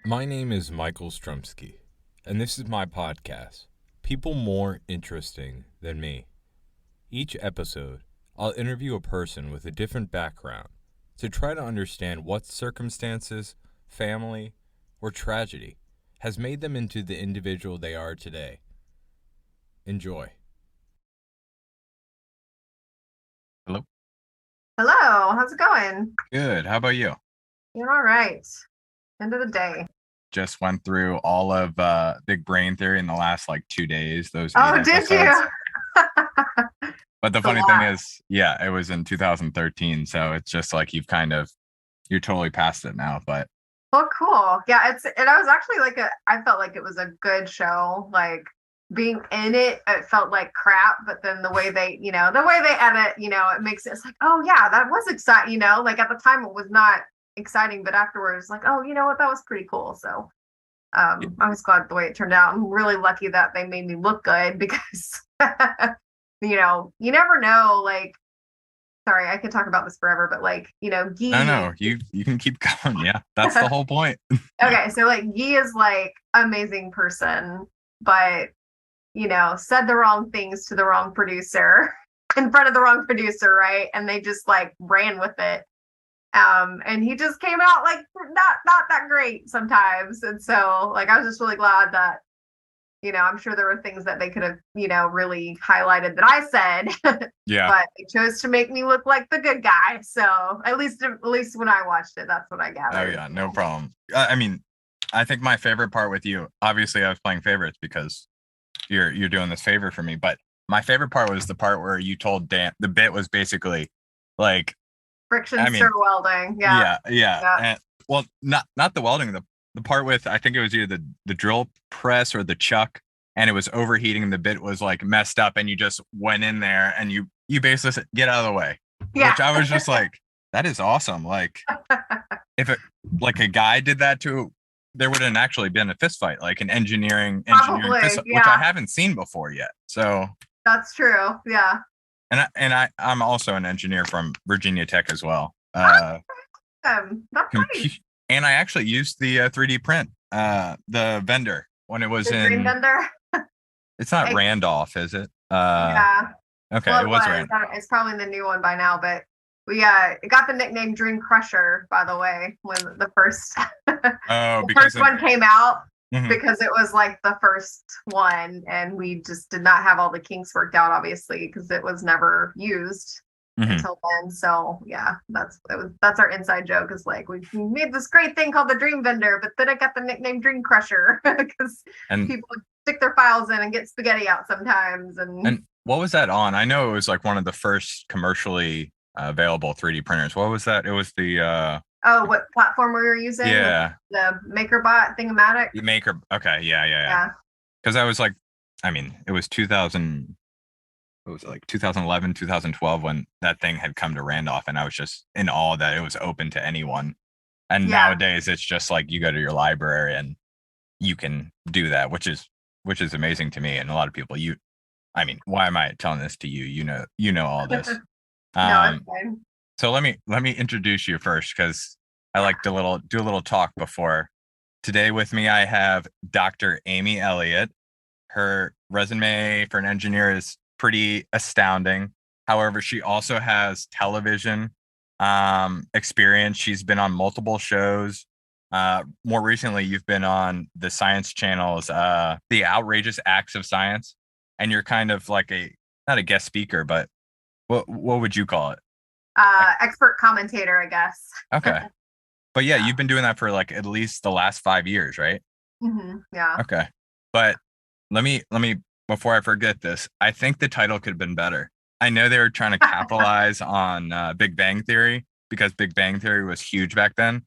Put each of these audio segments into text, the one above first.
My name is Michael Strumsky, and this is my podcast, People More Interesting Than Me. Each episode, I'll interview a person with a different background to try to understand what circumstances, family, or tragedy has made them into the individual they are today. Enjoy. Hello. Hello, how's it going? Good. How about you? You're all right. End of the day. Just went through all of Big Brain Theory in the last 2 days, those 8 Oh, did episodes. you? But the It's a funny thing lot. is, yeah, it was in 2013, so it's just like you're totally past it now. But Well, cool. Yeah, and I was actually I felt like it was a good show. Like being in it, it felt like crap, but then the way they edit, it makes it's like, oh yeah, that was exciting. Like at the time it was not exciting, but afterwards, like, oh, you know what, that was pretty cool. So I was glad the way it turned out. I'm really lucky that they made me look good because you never know. Like, sorry, I could talk about this forever, but no, Guy. no, you can keep going. Yeah, that's the whole point. Okay, so Guy is like amazing person, but said the wrong things to the wrong producer in front of the wrong producer, right? And they just like ran with it. And he just came out like not that great sometimes. And so like I was just really glad that I'm sure there were things that they could have, really highlighted that I said, Yeah. but they chose to make me look like the good guy. So at least when I watched it, that's what I Oh gathered. yeah, no problem. I mean, I think my favorite part with you, obviously, I was playing favorites because you're doing this favor for me. But my favorite part was the part where you told Dan the bit was basically like, Friction I stir mean, welding. Yeah. yeah, yeah, Yeah. and well, not the welding, the part with I think it was either the drill press or the chuck, and it was overheating. And the bit was like messed up, and you just went in there and you basically said, "Get out of the way," Yeah. which I was just like, "That is awesome!" Like if it like a guy did that to, there wouldn't actually been a fist fight, like an engineering fist Probably. fight, which I Yeah. haven't seen before yet. So That's true. Yeah. I'm also an engineer from Virginia Tech as well. That's nice. Compute, and I actually used the 3D print, the vendor when it was The dream in. bender. It's not I, Randolph, is it? yeah. Okay, Well, it it was was. Rand. It's probably the new one by now, but we it got the nickname Dream Crusher, by the way, when the first Oh, the because first of. one came out Mhm, because it was like the first one, and we just did not have all the kinks worked out, obviously, because it was never used mhm. until then. So yeah, that's our inside joke is like we made this great thing called the Dream Vendor, but then it got the nickname Dream Crusher because And people stick their files in and get spaghetti out sometimes. And and what was that on? I know it was like one of the first commercially available 3D printers. What was that? It was the oh, what platform we were using? yeah, The MakerBot Thingamatic. the maker. Okay, yeah, yeah, yeah. Yeah. Because I was like, I mean, it was 2000. What was it, like 2011, 2012 when that thing had come to Randolph, and I was just in awe that it was open to anyone. And Yeah. nowadays it's just like you go to your library and you can do that, which is amazing to me and a lot of people. I mean, why am I telling this to you? You know all this. No, it's Um, fine. so let me introduce you first because I like to do a little talk before. Today with me I have Dr. Amy Elliott. Her resume for an engineer is pretty astounding. However, she also has television experience. She's been on multiple shows. More recently, you've been on the Science Channel's The Outrageous Acts of Science, and you're kind of like a not a guest speaker, but what would you call it? Expert commentator, I guess. Okay, but yeah, Yeah. you've been doing that for like at least the last 5 years, right? Yeah. Okay. But let me before I forget this, I think the title could have been better. I know they were trying to capitalize on Big Bang Theory because Big Bang Theory was huge back then,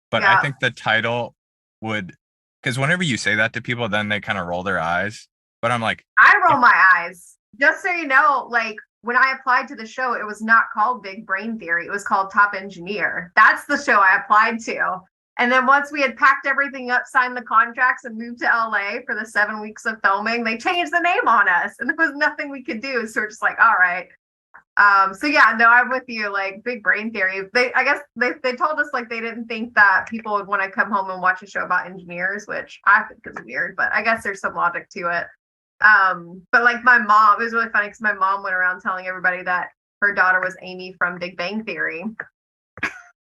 but I Yeah. think the title would, because whenever you say that to people, then they kind of roll their eyes. But I'm like, I roll if my eyes. Just so you know, like when I applied to the show, it was not called Big Brain Theory. It was called Top Engineer. That's the show I applied to. And then once we had packed everything up, signed the contracts, and moved to LA for the 7 weeks of filming, they changed the name on us. And there was nothing we could do. So we're just like, all right, So yeah, no, I'm with you. Like big brain theory. I guess they told us like they didn't think that people would want to come home and watch a show about engineers, which I think is weird, but I guess there's some logic to it. But like my mom, it was really funny because my mom went around telling everybody that her daughter was Amy from Big Bang Theory. And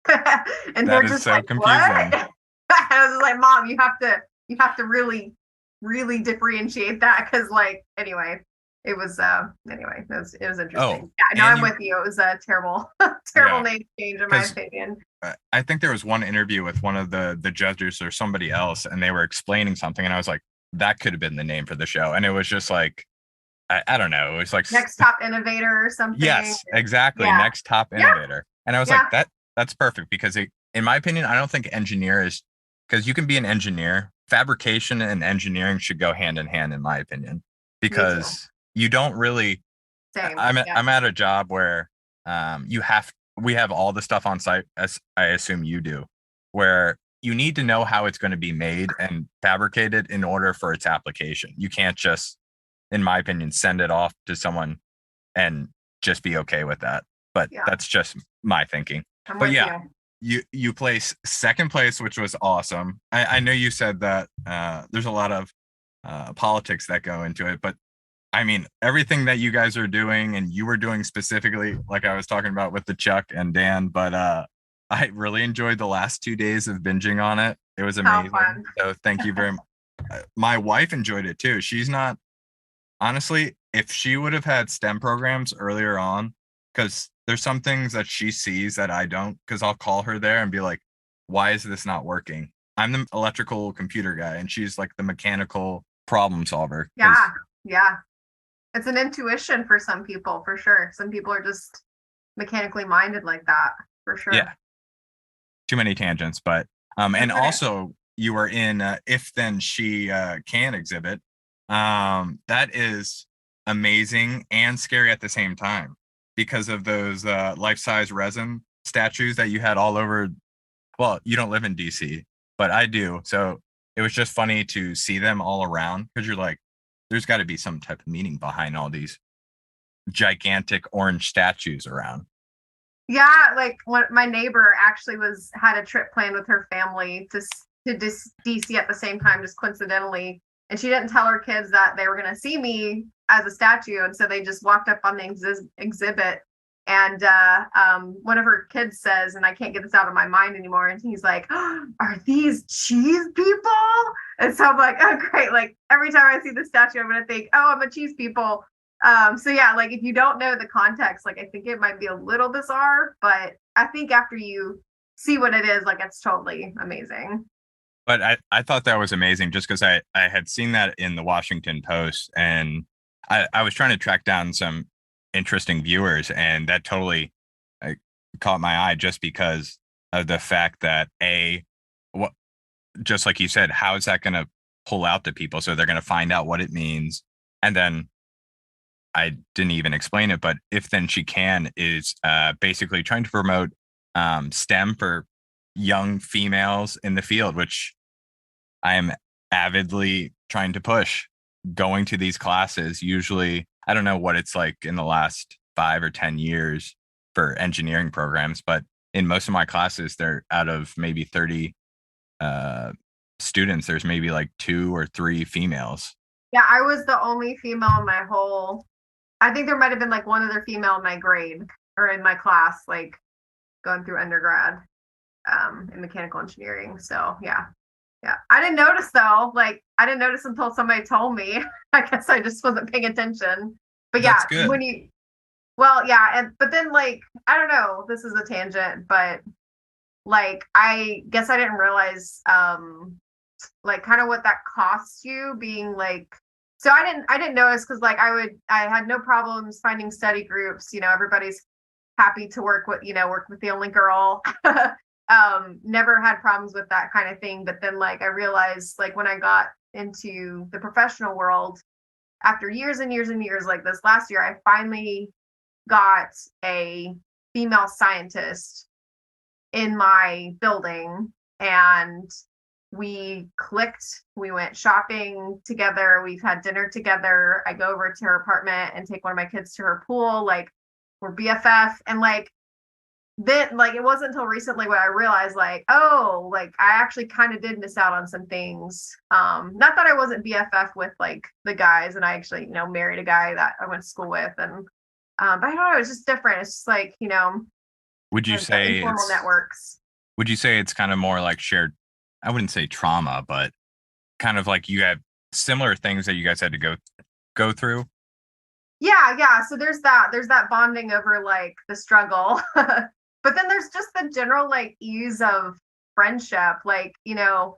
That they're is just so like, what? confusing. I was just like, Mom, you have to really differentiate that because like it was Oh, interesting. Yeah, no, and I'm you with you. It was a terrible terrible yeah, name change in my because opinion. I think there was one interview with one of the judges or somebody else, and they were explaining something, and I was like, that could have been the name for the show, and it was just like I don't know, it was like Next top innovator or something. yes, exactly, Yeah. next top Yeah. innovator, and I was like Yeah. that's perfect because in my opinion, I don't think engineer is because you can be an engineer. Fabrication and engineering should go hand in hand, in my opinion, Me too. because you don't really Same. Yeah. I'm at a job where you have we have all the stuff on site as I assume you do, where you need to know how it's going to be made and fabricated in order for its application. You can't just, in my opinion, send it off to someone and just be okay with that. But Yeah. that's just my thinking. I'm But with yeah, you. you place second place, which was awesome. I know you said that there's a lot of politics that go into it, but I mean, everything that you guys are doing and you were doing specifically, like I was talking about with the Chuck and Dan, but I really enjoyed the last 2 days of binging on it. It was How amazing. fun. So thank you very much. My wife enjoyed it too. She's not, honestly, if she would have had STEM programs earlier on, because there's some things that she sees that I don't, because I'll call her there and be like, why is this not working? I'm the electrical computer guy, and she's like the mechanical problem solver. Yeah. Yeah. It's an intuition for some people, for sure. Some people are just mechanically minded like that, for Yeah, sure. too many tangents, but and That's okay. also you were in if then she can exhibit. That is amazing and scary at the same time because of those life-size resin statues that you had all over. Well, you don't live in DC, but I do. So it was just funny to see them all around because you're like, there's got to be some type of meaning behind all these gigantic orange statues around. Yeah, like when my neighbor actually had a trip planned with her family to DC at the same time, just coincidentally, and she didn't tell her kids that they were going to see me as a statue, and so they just walked up on the exhibit, and one of her kids says, and I can't get this out of my mind anymore, and he's like, oh, "Are these cheese people?" And so I'm like, "Oh, great!" Like every time I see the statue, I'm going to think, "Oh, I'm a cheese people." So yeah, like if you don't know the context, like I think it might be a little bizarre, but I think after you see what it is, like it's totally amazing. But I thought that was amazing just because I had seen that in the Washington Post and I was trying to track down some interesting viewers and that totally uh, caught my eye just because of the fact that what just like you said, how is that going to pull out to people? So they're going to find out what it means. And then I didn't even explain it, but if then she can is basically trying to promote STEM for young females in the field, which I am avidly trying to push. Going to these classes, usually, I don't know what it's like in the last 5 or 10 years for engineering programs, but in most of my classes, they're out of maybe 30 uh, students, there's maybe like 2 or 3 females. Yeah, I was the only female in my whole. I think there might have been like one other female in my grade or in my class, like going through undergrad in mechanical engineering. So yeah, yeah. I didn't notice though. Like I didn't notice until somebody told me. I guess I just wasn't paying attention. But That's yeah, good. well, yeah, and but then like I don't know. This is a tangent, but like I guess I didn't realize like kind of what that costs you being like. So I didn't notice because like I had no problems finding study groups. Everybody's happy to work with the only girl. Never had problems with that kind of thing. But then like I realized like when I got into the professional world after years and years and years, like this last year, I finally got a female scientist in my building and we clicked. We went shopping together. We've had dinner together. I go over to her apartment and take one of my kids to her pool. Like we're BFF. And like, then like, it wasn't until recently when I realized like, oh, like I actually kind of did miss out on some things. Not that I wasn't BFF with like the guys, and I actually, you know, married a guy that I went to school with, and but I don't know, it's just different. It's just like, you know, Would you the say informal it's networks. would you say it's kind of more like shared, I wouldn't say trauma, but kind of like you have similar things that you guys had to go through? Yeah. So there's that bonding over like the struggle. But then there's just the general like ease of friendship. Like, you know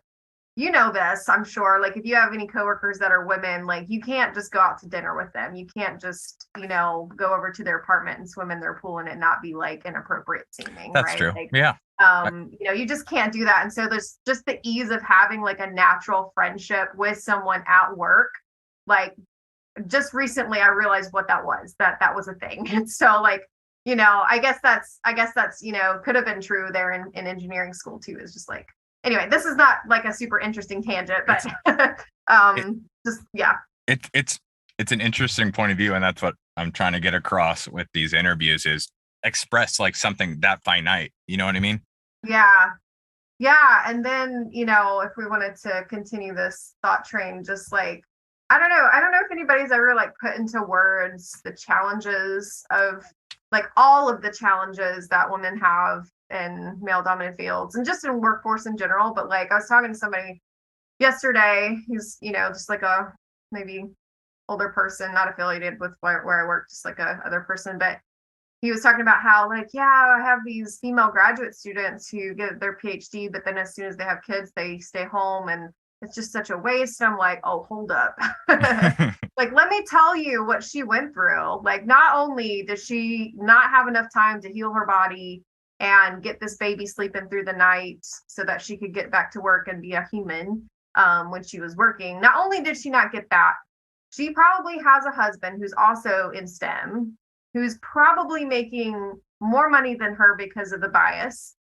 this, I'm sure. Like if you have any coworkers that are women, like you can't just go out to dinner with them. You can't just, go over to their apartment and swim in their pool and it not be like inappropriate seeming, That's right? true. Like Yeah. you just can't do that. And so there's just the ease of having like a natural friendship with someone at work. Like just recently I realized what that was, that was a thing. And so like, I guess that's, could have been true there in engineering school too. Is just like, anyway, this is not like a super interesting tangent, but it, just yeah. it's an interesting point of view, and that's what I'm trying to get across with these interviews is express like something that finite. You know what I mean? Yeah. Yeah. And then, if we wanted to continue this thought train, just like, I don't know. I don't know if anybody's ever like put into words the challenges of like all of the challenges that women have in male dominated fields and just in workforce in general. But like I was talking to somebody yesterday who's, just like a maybe older person, not affiliated with where I work, just like a other person, but he was talking about how like, yeah, I have these female graduate students who get their PhD, but then as soon as they have kids, they stay home and it's just such a waste. And I'm like, oh, hold up. Like, let me tell you what she went through. Like, not only does she not have enough time to heal her body and get this baby sleeping through the night so that she could get back to work and be a human when she was working, not only did she not get that, she probably has a husband who's also in STEM, who's probably making more money than her because of the bias,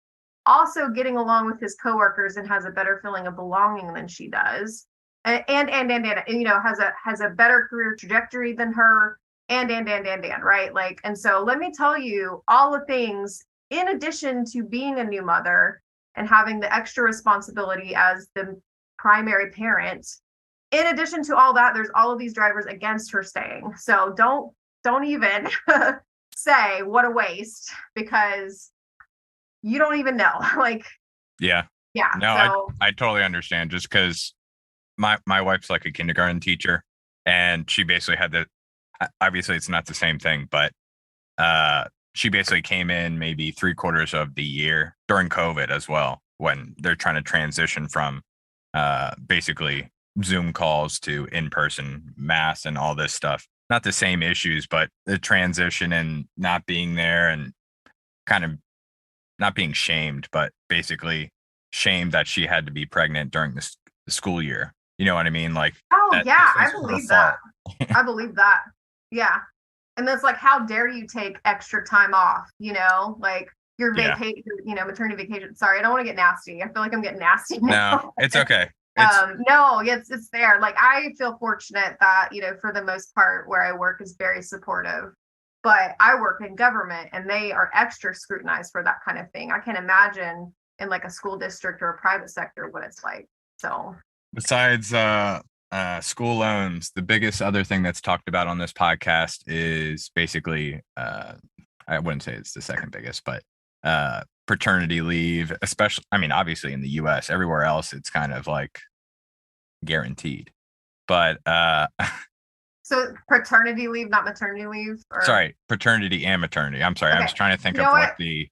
also getting along with his coworkers and has a better feeling of belonging than she does, and has a better career trajectory than her, and right, like, and so let me tell you all the things in addition to being a new mother and having the extra responsibility as the primary parent. In addition to all that, there's all of these drivers against her staying. So don't even say what a waste, because you don't even know. Like, Yeah. yeah. No, So I totally understand. Just because my wife's like a kindergarten teacher, and she basically had the, obviously it's not the same thing, but she basically came in maybe 3/4 of the year during COVID as well, when they're trying to transition from basically Zoom calls to in-person mass and all this stuff. Not the same issues, but the transition and not being there and kind of not being shamed, but basically shamed that she had to be pregnant during the school year. You know what I mean? Like, oh that yeah, this I was her believe that. fault. I believe that. Yeah. And that's like, how dare you take extra time off, like your Yeah. vacation, maternity vacation. Sorry, I don't want to get nasty. I feel like I'm getting nasty No, now. it's okay. It's No, it's there. Like, I feel fortunate that, for the most part where I work is very supportive, but I work in government and they are extra scrutinized for that kind of thing. I can imagine in like a school district or a private sector what it's like. So besides school loans, the biggest other thing that's talked about on this podcast is basically I wouldn't say it's the second biggest, but paternity leave, especially, I mean, obviously in the US. Everywhere else it's kind of like guaranteed. But so paternity leave, not maternity leave, or sorry, paternity and maternity. I'm sorry. I'm okay. just trying to think You of know what what? the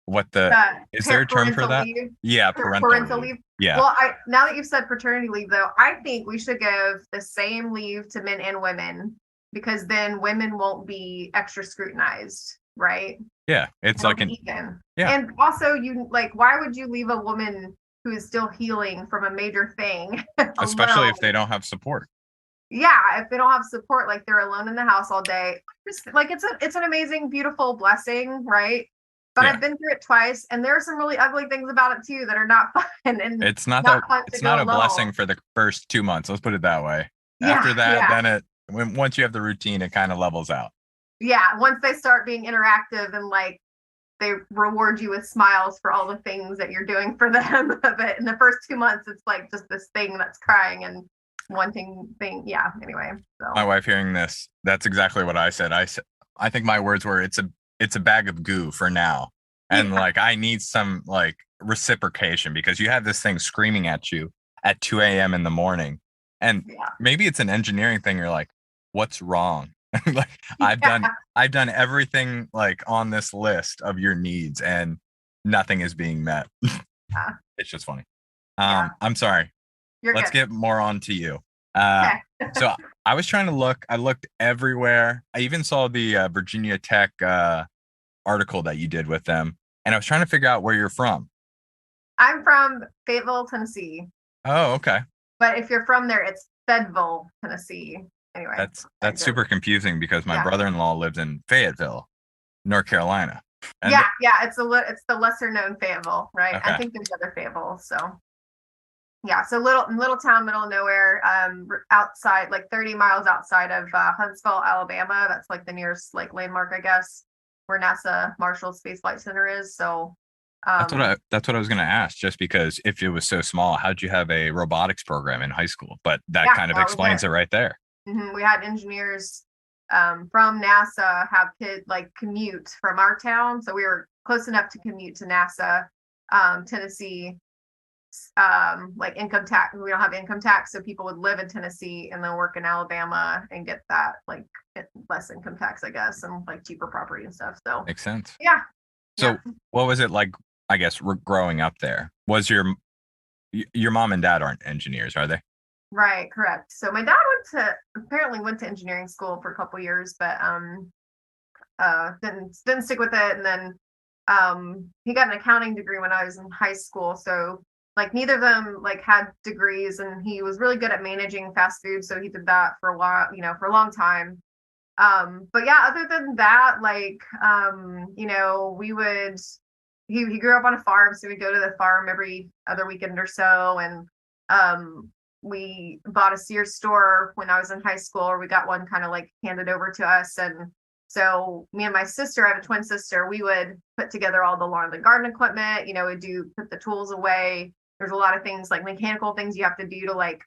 what the is there a term for Parental that? leave. Yeah, parental leave. Yeah. Well, I now that you've said paternity leave, though, I think we should give the same leave to men and women, because then women won't be extra scrutinized, right? Yeah, it's It'll like be even. yeah. And also, you like, why would you leave a woman who is still healing from a major thing Especially alone? if they don't have support. Yeah, if they don't have support, like they're alone in the house all day. Like, it's an amazing, beautiful blessing, right? But Yeah. I've been through it twice, and there are some really ugly things about it too that are not fun, and It's not fun it's to not go a blessing alone. for the first 2 months. Let's put it that way. Yeah, After that, yeah, then once you have the routine, it kind of levels out. Yeah, once they start being interactive and like they reward you with smiles for all the things that you're doing for them. But in the first 2 months, it's like just this thing that's crying and wanting thing. Yeah. Anyway, My so wife hearing this, that's exactly what I said. I think my words were, it's a bag of goo for now. And yeah, like, I need some like reciprocation because you have this thing screaming at you at 2 a.m. in the morning. And yeah, maybe it's an engineering thing. You're like, what's wrong? Like, I've yeah, done, I've done everything like on this list of your needs and nothing is being met. yeah. It's just funny. Yeah. I'm sorry. You're Let's good. get more on to you. Uh, Okay. so I was trying to look. I looked everywhere. I even saw the Virginia Tech article that you did with them, and I was trying to figure out where you're from. I'm from Fayetteville, Tennessee, Oh, okay. but if you're from there, it's Fayetteville, Tennessee. Anyway, I That's just super confusing because my yeah, brother-in-law lives in Fayetteville, North Carolina, and yeah. It's the lesser known Fayetteville, right? I okay, think there's other Fayetteville, so yeah, so little town, middle of nowhere, outside, like 30 miles outside of Huntsville, Alabama. That's like the nearest like landmark, I guess, where NASA Marshall Space Flight Center is. So, that's what I was going to ask. Just because if it was so small, how'd you have a robotics program in high school? But that yeah, kind of that was explains it. it right there. We had engineers from NASA have kid like commute from our town, so we were close enough to commute to NASA, Tennessee, like income tax. We don't have income tax, so people would live in Tennessee and then work in Alabama and get that like less income tax, I guess, and like cheaper property and stuff. So Makes sense. yeah, yeah, So, what was it like? I guess growing up there, was your mom and dad aren't engineers, are they? right, correct. So my dad apparently went to engineering school for a couple years, but didn't stick with it, and then he got an accounting degree when I was in high school. So like neither of them like had degrees, and he was really good at managing fast food, so he did that for a while, for a long time. But yeah, other than that, like we would he grew up on a farm, so we'd go to the farm every other weekend or so, and we bought a Sears store when I was in high school, or we got one kind of like handed over to us. And so me and my sister, I have a twin sister, we would put together all the lawn and garden equipment, we'd put the tools away. There's a lot of things like mechanical things you have to do to like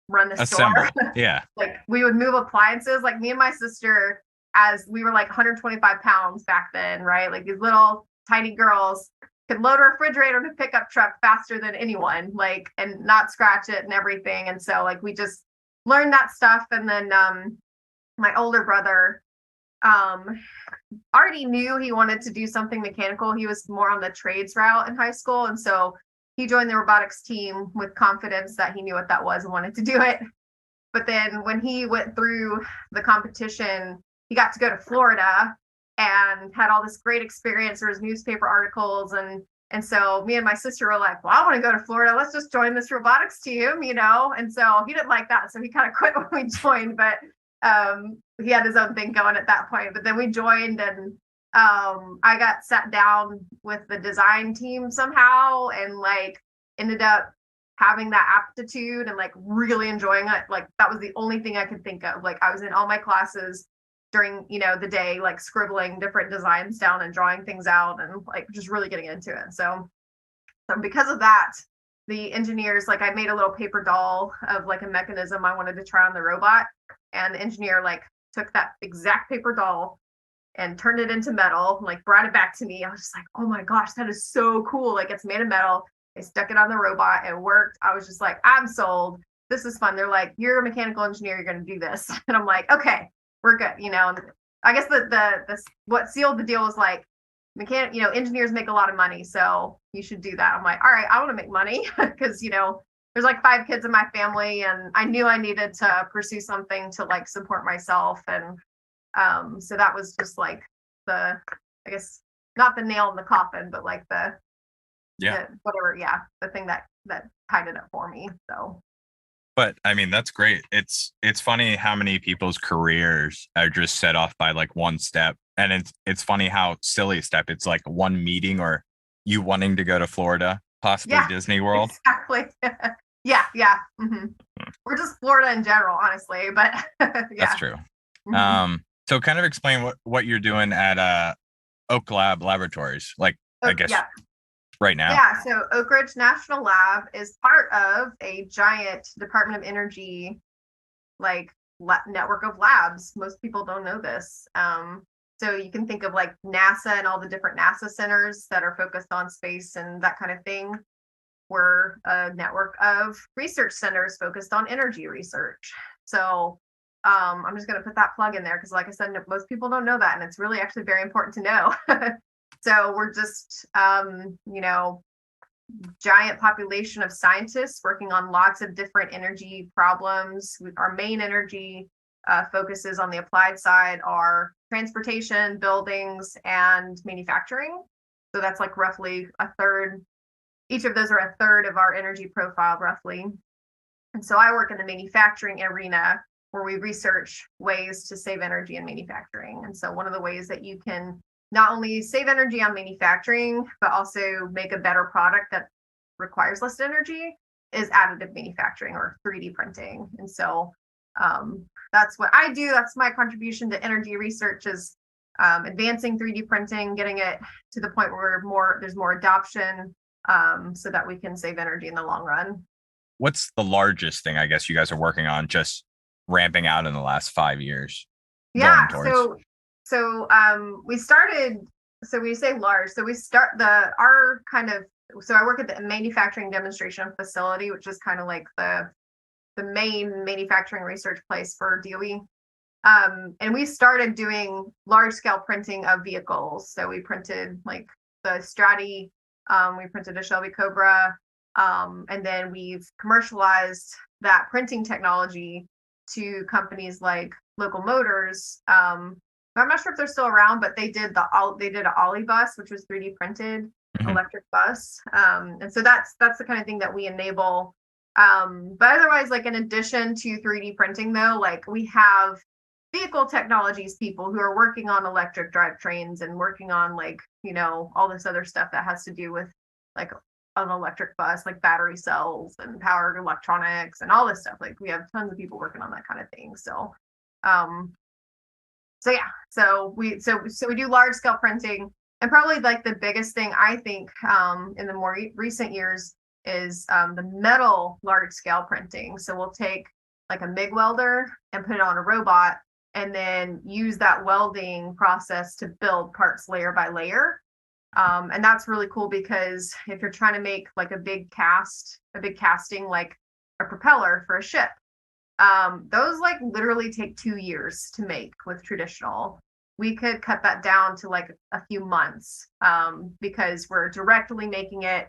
run the store. Assemble. Yeah. Like we would move appliances, like me and my sister, as we were like 125 pounds back then, right? Like these little tiny girls could load a refrigerator in a pickup truck faster than anyone, like, and not scratch it and everything. And so like we just learned that stuff. And then my older brother um already knew he wanted to do something mechanical. He was more on the trades route in high school, and so he joined the robotics team with confidence that he knew what that was and wanted to do it. But then when he went through the competition, he got to go to Florida and had all this great experience. There was newspaper articles, and so me and my sister were like, well, I want to go to Florida. Let's just join this robotics team, And so he didn't like that. So he kind of quit when we joined, but he had his own thing going at that point. But then we joined, and I got sat down with the design team somehow, and like ended up having that aptitude and like really enjoying it. Like that was the only thing I could think of. Like I was in all my classes during the day, like scribbling different designs down and drawing things out, and like just really getting into it. So because of that, the engineers, like I made a little paper doll of like a mechanism I wanted to try on the robot, and the engineer like took that exact paper doll and turned it into metal, like brought it back to me. I was just like, oh my gosh, that is so cool. Like it's made of metal. They stuck it on the robot. It worked. I was just like, I'm sold. This is fun. They're like, you're a mechanical engineer. You're going to do this. And I'm like, okay, we're good. And I guess the what sealed the deal was like, engineers make a lot of money, so you should do that. I'm like, all right, I want to make money because, there's like 5 kids in my family, and I knew I needed to pursue something to like support myself. And so that was just like I guess not the nail in the coffin, but like Yeah. whatever, yeah, the thing that tied it up for me. So But I mean, that's great. It's funny how many people's careers are just set off by like one step. And it's funny how silly a step. It's like one meeting or you wanting to go to Florida, possibly yeah, Disney World. exactly. Yeah. Mm-hmm. Or just Florida in general, honestly, but That's yeah. true. Mm-hmm. So kind of explain what you're doing at Oak Lab Laboratories, like Oh, I guess yeah. right now. Yeah. So Oak Ridge National Lab is part of a giant Department of Energy like network of labs. Most people don't know this. So you can think of like NASA and all the different NASA centers that are focused on space and that kind of thing. We're a network of research centers focused on energy research. So I'm just going to put that plug in there because, like I said, most people don't know that, and it's really actually very important to know. So we're just, giant population of scientists working on lots of different energy problems. Our main energy focuses on the applied side are transportation, buildings, and manufacturing. So that's like roughly a third. Each of those are a third of our energy profile, roughly. And so I work in the manufacturing arena where we research ways to save energy in manufacturing. And so one of the ways that you can not only save energy on manufacturing, but also make a better product that requires less energy is additive manufacturing or 3D printing. And so that's what I do. That's my contribution to energy research is advancing 3D printing, getting it to the point where there's more adoption so that we can save energy in the long run. What's the largest thing I guess you guys are working on just ramping out in the last 5 years Yeah, going towards? we started, so we say large, so we start our kind of, so I work at the manufacturing demonstration facility, which is kind of like the main manufacturing research place for DOE. And we started doing large scale printing of vehicles. So we printed like the Stratty, we printed a Shelby Cobra, and then we've commercialized that printing technology to companies like Local Motors. I'm not sure if they're still around, but they did an Ollie bus, which was 3D printed Mhm. electric bus. And so that's the kind of thing that we enable. But otherwise, like in addition to 3D printing, though, like we have vehicle technologies people who are working on electric drivetrains and working on like, all this other stuff that has to do with like an electric bus, like battery cells and power electronics and all this stuff. Like we have tons of people working on that kind of thing. Um, so yeah, so we do large scale printing, and probably like the biggest thing I think in the more recent years is the metal large scale printing. So we'll take like a MIG welder and put it on a robot and then use that welding process to build parts layer by layer. And that's really cool because if you're trying to make like a big casting like a propeller for a ship, those like literally take 2 years to make with traditional. We could cut that down to like a few months because we're directly making it.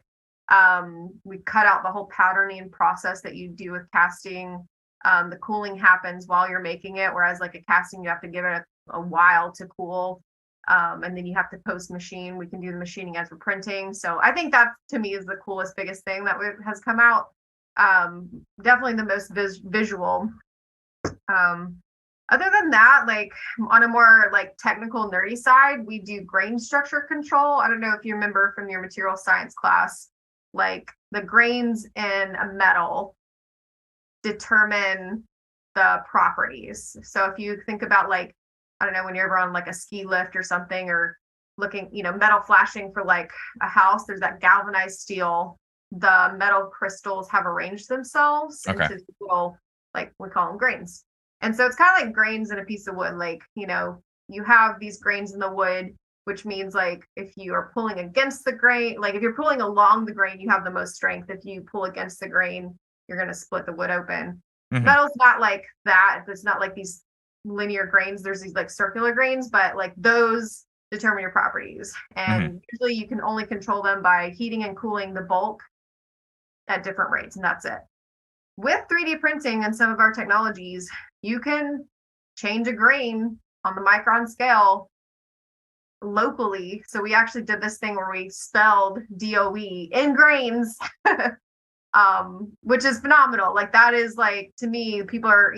We cut out the whole patterning process that you do with casting. The cooling happens while you're making it, whereas like a casting, you have to give it a while to cool. And then you have to post machine. We can do the machining as we're printing. So I think that to me is the coolest, biggest thing that has come out. Definitely the most visual. Other than that, like on a more like technical nerdy side, we do grain structure control. I don't know if you remember from your material science class, like the grains in a metal determine the properties. So if you think about like, I don't know, when you're ever on like a ski lift or something or looking, metal flashing for like a house, there's that galvanized steel. The metal crystals have arranged themselves Okay. into little, like we call them grains. And so it's kind of like grains in a piece of wood. Like, you have these grains in the wood, which means like if you are pulling against the grain, like if you're pulling along the grain, you have the most strength. If you pull against the grain, you're going to split the wood open. Mhm. Metal's not like that. It's not like these linear grains. There's these like circular grains, but like those determine your properties. And usually you can only control them by heating and cooling the bulk at different rates, and that's it. With 3D printing and some of our technologies, you can change a grain on the micron scale locally. So we actually did this thing where we spelled DOE in grains, which is phenomenal. Like that is like, to me, people are,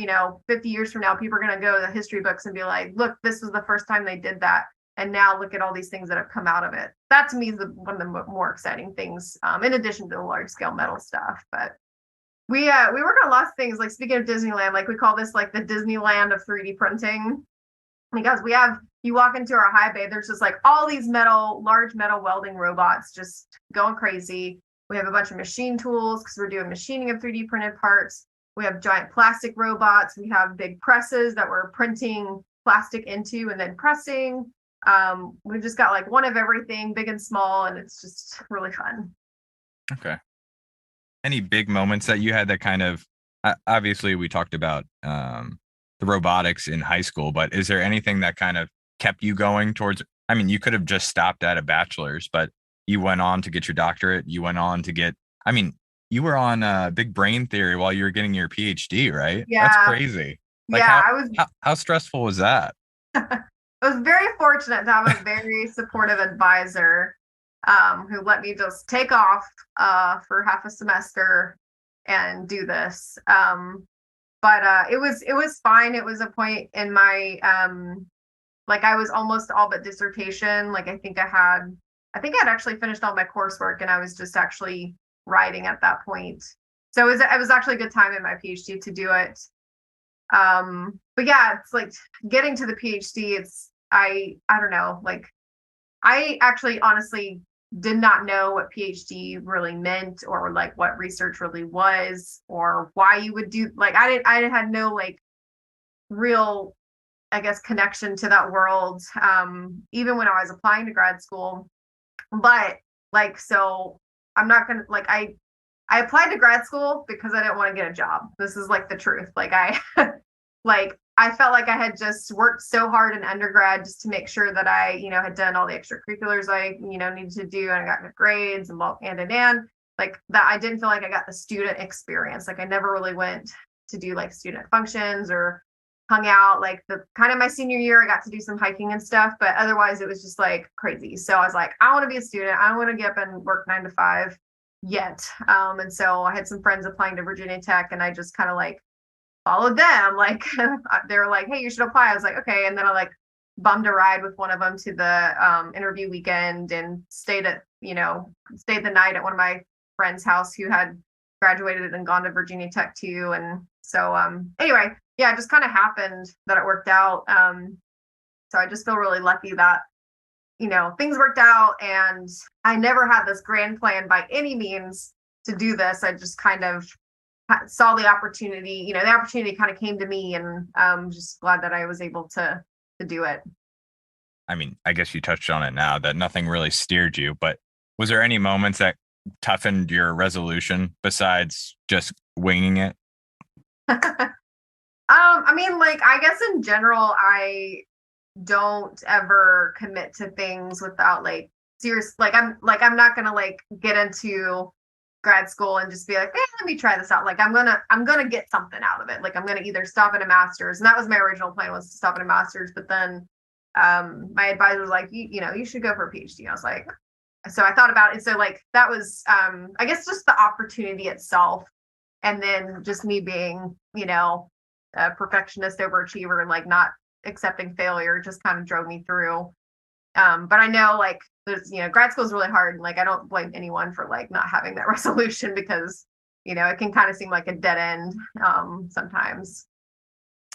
50 years from now, people are going to go to the history books and be like, look, this was the first time they did that. And now look at all these things that have come out of it. That to me is one of the more exciting things, in addition to the large scale metal stuff. But we work on lots of things. Like speaking of Disneyland, like we call this like the Disneyland of 3D printing. because you walk into our high bay, there's just like all these large metal welding robots just going crazy. We have a bunch of machine tools because we're doing machining of 3D printed parts. We have giant plastic robots. We have big presses that we're printing plastic into and then pressing. We've just got like one of everything, big and small, and it's just really fun. Okay. Any big moments that you had that kind of, obviously we talked about the robotics in high school, but is there anything that kind of kept you going towards, I mean, you could have just stopped at a bachelor's, but you went on to get your doctorate. You went on to get, I mean, you were on big brain theory while you were getting your PhD, right? That's Yeah, crazy. Like yeah, I was how stressful was that? I was very fortunate to have a very supportive advisor who let me just take off for half a semester and do this. But it was fine. It was a point in my like I was almost all but dissertation. Like I think I'd actually finished all my coursework and I was just actually writing at that point. So it was actually a good time in my PhD to do it. But yeah, it's like getting to the PhD, I don't know, like I actually honestly did not know what PhD really meant or like what research really was or why you would do like I had no like real, I guess, connection to that world even when I was applying to grad school. But like so I'm not gonna like I applied to grad school because I didn't want to get a job. This is like the truth. Like like I felt like I had just worked so hard in undergrad just to make sure that I, had done all the extracurriculars I, needed to do and I got good grades and like that. I didn't feel like I got the student experience. Like I never really went to do like student functions or hung out. Like the kind of my senior year, I got to do some hiking and stuff, but otherwise it was just like crazy. So I was like, I want to be a student. I don't want to get up and work 9 to 5 yet. And so I had some friends applying to Virginia Tech and I just kind of like followed them. Like they were like, hey, you should apply. I was like, okay. And then I like bummed a ride with one of them to the interview weekend and stayed the night at one of my friends' house who had graduated and gone to Virginia Tech too. And so anyway, yeah, it just kind of happened that it worked out. So I just feel really lucky that, things worked out and I never had this grand plan by any means to do this. I just kind of saw the opportunity, the opportunity kind of came to me and I'm just glad that I was able to do it. I mean, I guess you touched on it now that nothing really steered you, but was there any moments that toughened your resolution besides just winging it? I mean, like, I guess in general, I don't ever commit to things without like serious, I'm not gonna like get into grad school and just be like, let me try this out. Like I'm gonna get something out of it. Like I'm gonna either stop at a master's, and that was my original plan, was to stop at a master's, but then my advisor was like, you should go for a PhD. I was like, so I thought about it. So like that was I guess just the opportunity itself. And then just me being, a perfectionist overachiever, like not accepting failure just kind of drove me through. But I know like there's, grad school is really hard. And like, I don't blame anyone for like not having that resolution because, it can kind of seem like a dead end sometimes.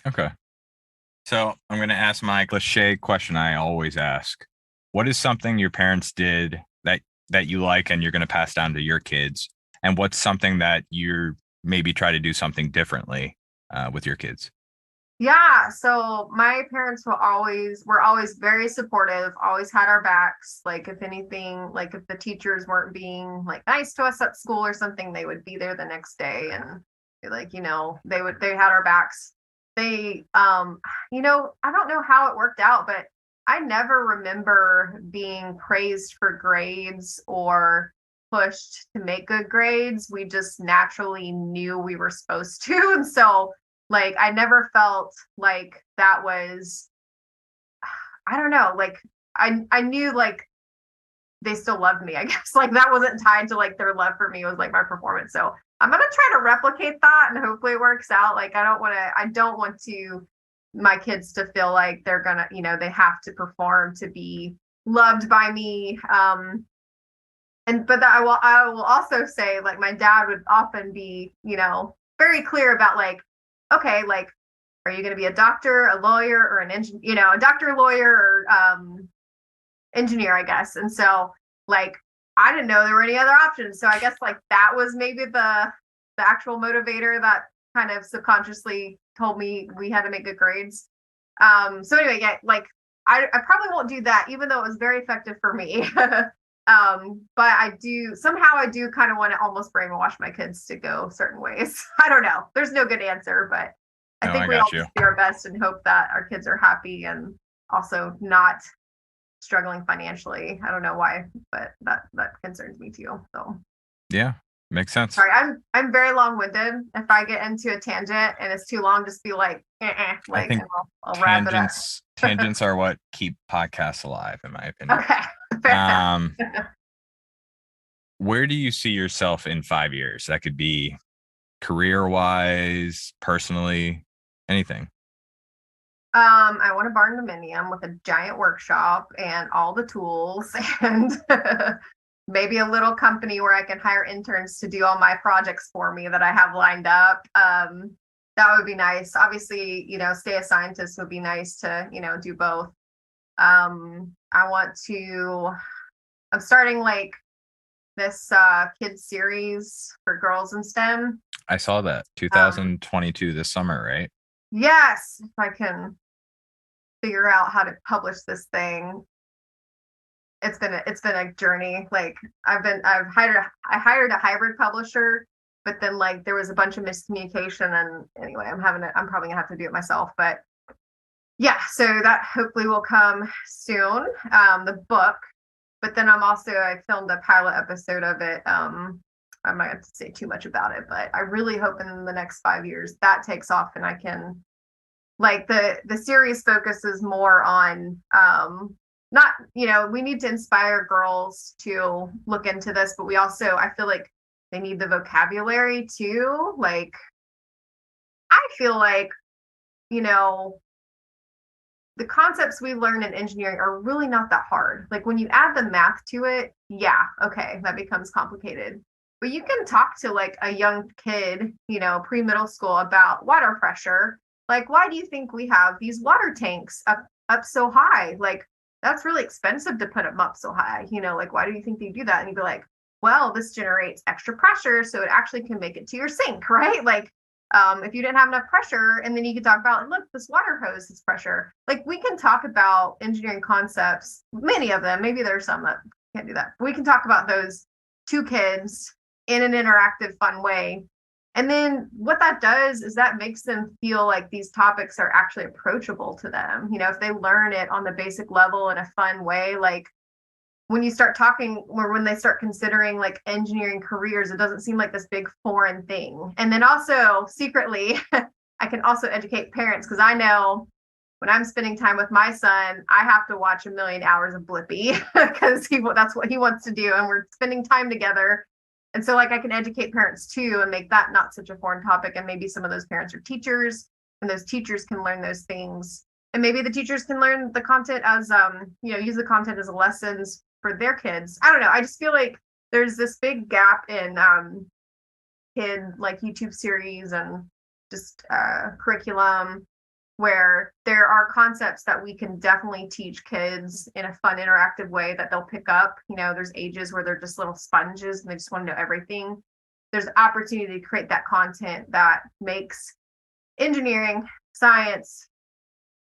Okay. So I'm going to ask my cliche question I always ask. What is something your parents did that you like and you're going to pass down to your kids? And what's something that you're maybe try to do something differently with your kids? Yeah, so my parents were always very supportive, always had our backs. Like if anything, like if the teachers weren't being like nice to us at school or something, they would be there the next day and be like, they had our backs. They I don't know how it worked out, but I never remember being praised for grades or pushed to make good grades. We just naturally knew we were supposed to. And so like I never felt like that was, I don't know, like I knew like they still loved me, I guess. Like that wasn't tied to like their love for me, it was like my performance. So I'm gonna try to replicate that and hopefully it works out. Like I don't want to my kids to feel like they're gonna, they have to perform to be loved by me. But I will also say like my dad would often be, very clear about like, okay, like are you going to be a doctor, a lawyer, or an engineer, a doctor, lawyer, or engineer, I guess. And so like, I didn't know there were any other options. So I guess like that was maybe the actual motivator that kind of subconsciously told me we had to make good grades. So anyway, yeah, like I probably won't do that, even though it was very effective for me. But I do kind of want to almost brainwash my kids to go certain ways. I don't know. There's no good answer, but I think we all do our best and hope that our kids are happy and also not struggling financially. I don't know why, but that concerns me too. So yeah, makes sense. Sorry, I'm very long-winded. If I get into a tangent and it's too long, just be like, like I think I'll wrap it up. Tangents are what keep podcasts alive, in my opinion. Okay. Where do you see yourself in 5 years? That could be career-wise, personally, anything. I want a barn dominium with a giant workshop and all the tools, and maybe a little company where I can hire interns to do all my projects for me that I have lined up. That would be nice. Obviously, stay a scientist would be nice to, do both. I'm starting like this kids series for girls in STEM. I saw that 2022 this summer, right? Yes, if I can figure out how to publish this thing. It's been a journey. Like I hired a hybrid publisher, but then like there was a bunch of miscommunication, and anyway, I'm probably gonna have to do it myself. But yeah, so that hopefully will come soon. The book, but then I filmed a pilot episode of it. I'm not going to say too much about it, but I really hope in the next 5 years that takes off and I can, like, the series focuses more on not, we need to inspire girls to look into this, but I feel like they need the vocabulary too. Like, I feel like, the concepts we learn in engineering are really not that hard. Like when you add the math to it, yeah, okay, that becomes complicated. But you can talk to like a young kid, pre-middle school about water pressure. Like, why do you think we have these water tanks up so high? Like, that's really expensive to put them up so high. Like, why do you think they do that? And you'd be like, well, this generates extra pressure, so it actually can make it to your sink, right? Like, if you didn't have enough pressure, and then you could talk about, look, this water hose is pressure. Like, we can talk about engineering concepts, many of them. Maybe there's some that can't do that. We can talk about those to kids in an interactive, fun way. And then what that does is that makes them feel like these topics are actually approachable to them. If they learn it on the basic level in a fun way, like when you start talking, or when they start considering like engineering careers, it doesn't seem like this big foreign thing. And then also secretly, I can also educate parents, because I know when I'm spending time with my son, I have to watch a million hours of Blippi because that's what he wants to do. And we're spending time together. And so like I can educate parents too and make that not such a foreign topic. And maybe some of those parents are teachers, and those teachers can learn those things. And maybe the teachers can learn the content as, use the content as lessons for their kids. I don't know. I just feel like there's this big gap in kid like YouTube series and just curriculum where there are concepts that we can definitely teach kids in a fun, interactive way that they'll pick up. There's ages where they're just little sponges and they just want to know everything. There's opportunity to create that content that makes engineering, science,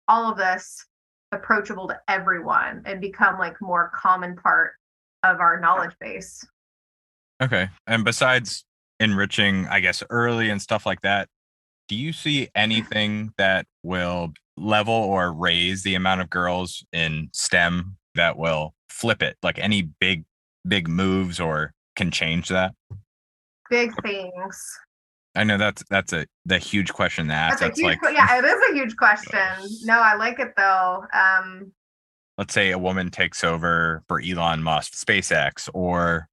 all of this approachable to everyone and become like more common part of our knowledge base. Okay. And besides enriching, I guess, early and stuff like that, do you see anything that will level or raise the amount of girls in STEM that will flip it? Like any big moves or can change that? Big things. I know that's the huge question to ask. That's like, yeah, it is a huge question. No, I like it though. Let's say a woman takes over for Elon Musk, SpaceX, or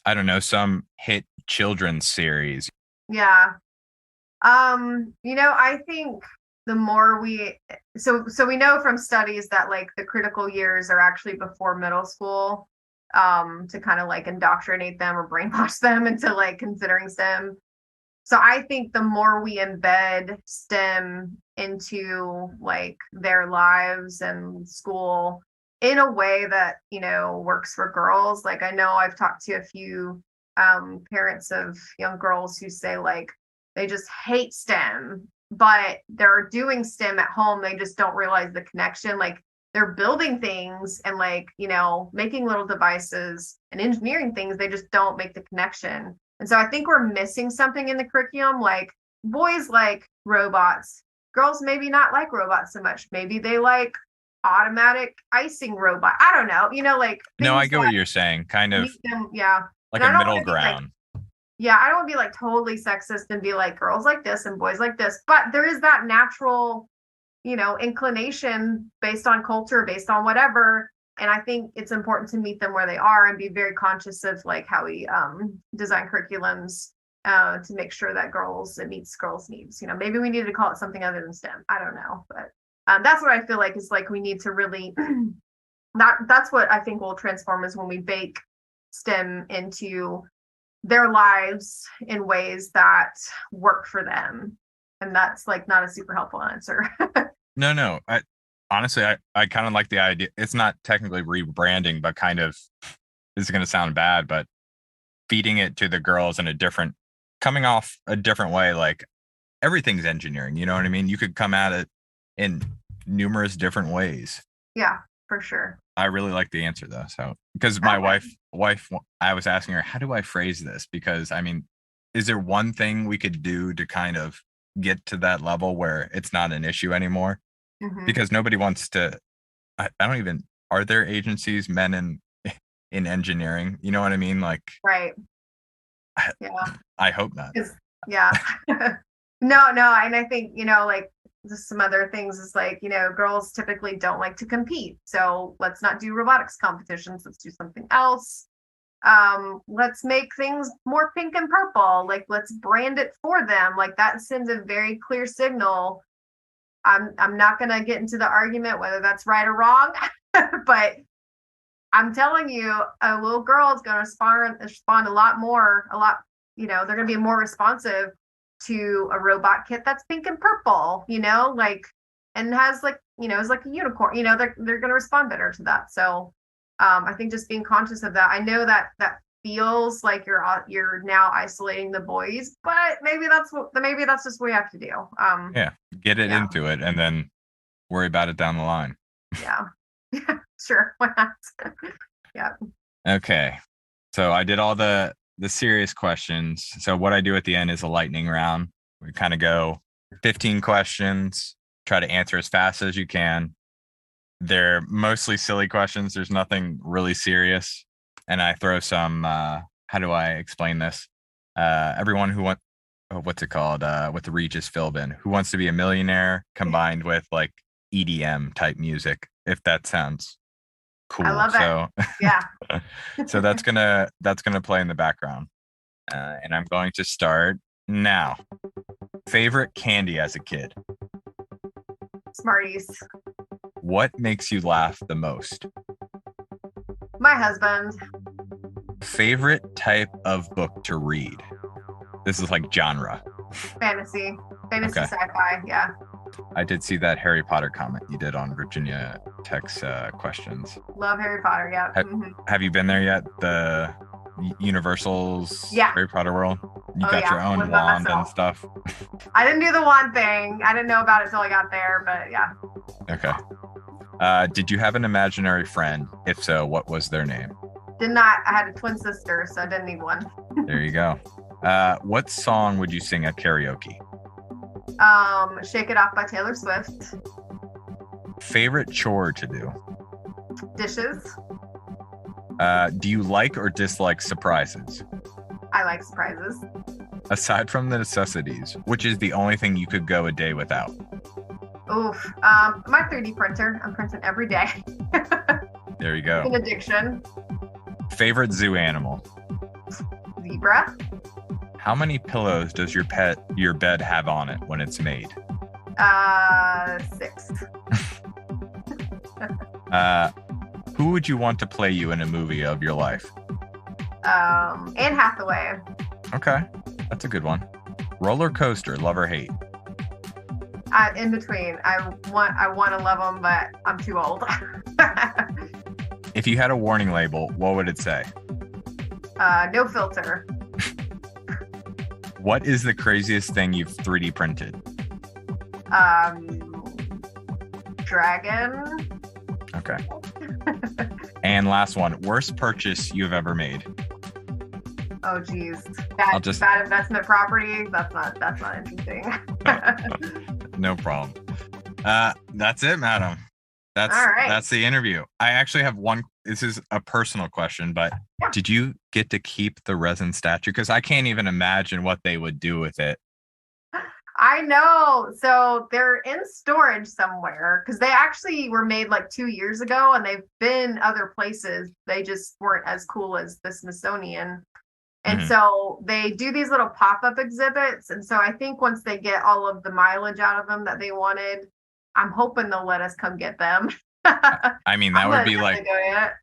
I don't know, some hit children's series. Yeah. I think the more so we know from studies that like the critical years are actually before middle school, to kind of like indoctrinate them or brainwash them into like considering STEM. So I think the more we embed STEM into like their lives and school in a way that, works for girls. Like I know I've talked to a few parents of young girls who say like they just hate STEM, but they're doing STEM at home. They just don't realize the connection. Like they're building things and like, making little devices and engineering things. They just don't make the connection. And so I think we're missing something in the curriculum. Like boys like robots, girls maybe not like robots so much. Maybe they like automatic icing robot. I don't know. Like No, I things get what you're saying. Kind of them, yeah. like And a I don't middle want to be like, ground. yeah, I don't want to be like totally sexist and be like girls like this and boys like this. But there is that natural, inclination based on culture, based on whatever. And I think it's important to meet them where they are and be very conscious of like how we design curriculums to make sure that it meets girls' needs. Maybe we need to call it something other than STEM. I don't know, but that's what I feel like is like we need to really that's what I think will transform is when we bake STEM into their lives in ways that work for them. And that's like not a super helpful answer. No. Honestly, I kind of like the idea. It's not technically rebranding, but kind of, this is going to sound bad, but feeding it to the girls in coming off a different way. Like everything's engineering, you know what I mean? You could come at it in numerous different ways. Yeah, for sure. I really like the answer though. So, because my wife, I was asking her, how do I phrase this? Because I mean, is there one thing we could do to kind of get to that level where it's not an issue anymore? Because nobody wants to, I don't even, are there agencies, men in engineering? You know what I mean? Like, right. Yeah. I hope not. Yeah. No. And I think, like just some other things is like, girls typically don't like to compete. So let's not do robotics competitions. Let's do something else. Let's make things more pink and purple. Like, let's brand it for them. Like that sends a very clear signal. I'm not going to get into the argument whether that's right or wrong, but I'm telling you, a little girl is going to respond a lot, they're going to be more responsive to a robot kit that's pink and purple, like, and has like, is like a unicorn, they're going to respond better to that. So, I think just being conscious of that. I know that feels like you're now isolating the boys, but maybe that's just what we have to do. Yeah, get it into it and then worry about it down the line. Yeah. Sure, why not? Yeah. Okay, so I did all the serious questions. So what I do at the end is a lightning round. We kind of go 15 questions, try to answer as fast as you can. They're mostly silly questions. There's nothing really serious. And I throw some, how do I explain this? Everyone who what's it called? With the Regis Philbin, Who Wants to Be a Millionaire, combined with like EDM type music, if that sounds cool. I love it. Yeah. So that's gonna play in the background. And I'm going to start now. Favorite candy as a kid? Smarties. What makes you laugh the most? My husband. Favorite type of book to read? This is like genre. Fantasy, okay. Sci-fi, yeah. I did see that Harry Potter comment you did on Virginia Tech's questions. Love Harry Potter, yeah. Have you been there yet? The Universal's Harry Potter world? You got your own wand and stuff? I didn't do the wand thing. I didn't know about it till I got there, but yeah. Okay. Did you have an imaginary friend? If so, what was their name? Did not. I had a twin sister, so I didn't need one. There you go. What song would you sing at karaoke? Shake It Off by Taylor Swift. Favorite chore to do? Dishes. Do you like or dislike surprises? I like surprises. Aside from the necessities, which is the only thing you could go a day without? Oof. My 3D printer. I'm printing every day. There you go. An addiction. Favorite zoo animal? Zebra. How many pillows does your bed have on it when it's made? 6. Who would you want to play you in a movie of your life? Anne Hathaway. Okay, that's a good one. Roller coaster, love or hate? In between. I want to love them, but I'm too old. If you had a warning label, what would it say? No filter. What is the craziest thing you've 3D printed? Dragon. Okay. And last one, worst purchase you've ever made? Oh geez, bad investment property. That's not interesting. No problem. That's it, madam. All right. That's the interview. I actually have one. This is a personal question, but yeah. Did you get to keep the resin statue? Because I can't even imagine what they would do with it. I know. So they're in storage somewhere because they actually were made like 2 years ago, and they've been other places. They just weren't as cool as the Smithsonian. And so they do these little pop-up exhibits. And so I think once they get all of the mileage out of them that they wanted, I'm hoping they'll let us come get them. I mean, that would be like,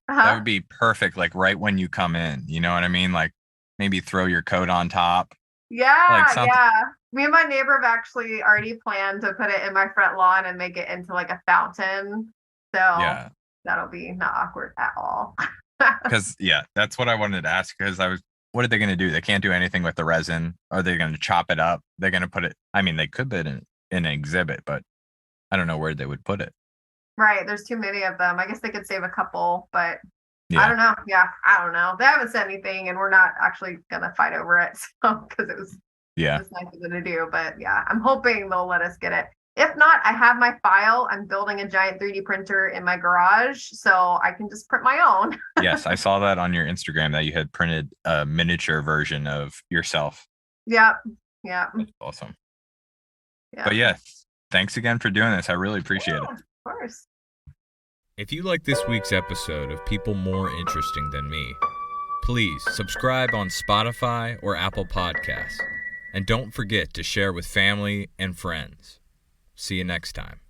that would be perfect. Like right when you come in, you know what I mean? Like maybe throw your coat on top. Yeah, yeah. Me and my neighbor have actually already planned to put it in my front lawn and make it into like a fountain. So yeah, that'll be not awkward at all. Because that's what I wanted to ask. Because what are they going to do? They can't do anything with the resin. Are they going to chop it up? They're going to put it. I mean, they could put it in an exhibit, but I don't know where they would put it. Right. There's too many of them. I guess they could save a couple, but I don't know. Yeah, I don't know. They haven't said anything, and we're not actually going to fight over it. So, because it was nice of them to do. But yeah, I'm hoping they'll let us get it. If not, I have my file. I'm building a giant 3D printer in my garage, so I can just print my own. Yes, I saw that on your Instagram that you had printed a miniature version of yourself. Yep. Yeah. That's awesome. Yeah. But yes, thanks again for doing this. I really appreciate it. Of course. If you like this week's episode of People More Interesting Than Me, please subscribe on Spotify or Apple Podcasts. And don't forget to share with family and friends. See you next time.